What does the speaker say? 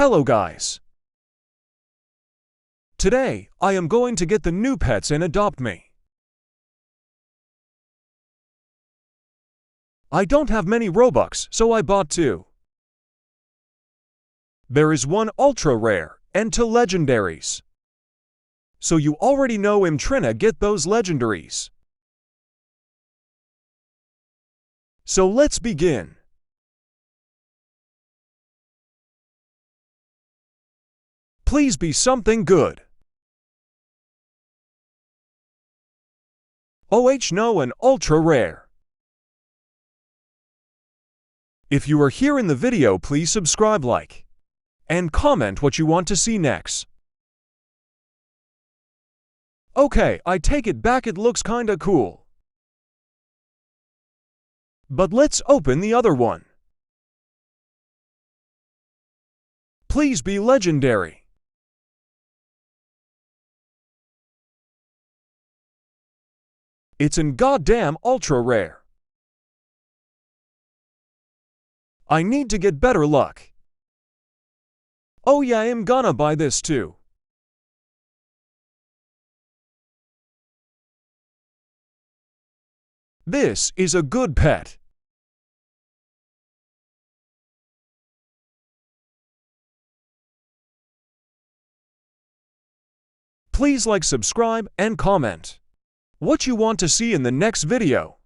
Hello guys! Today, I am going to get the new pets and adopt me. I don't have many Robux, so I bought 2. There is 1 ultra rare and 2 legendaries. So you already know I'm tryna get those legendaries. So let's begin. Please be something good. No, an ultra rare. If you are here in the video, please subscribe, like, and comment what you want to see next. Okay, I take it back, it looks kinda cool. But let's open the other one. Please be legendary. It's an goddamn ultra rare. I need to get better luck. Oh yeah, I'm gonna buy this too. This is a good pet. Please like, subscribe, and comment what you want to see in the next video.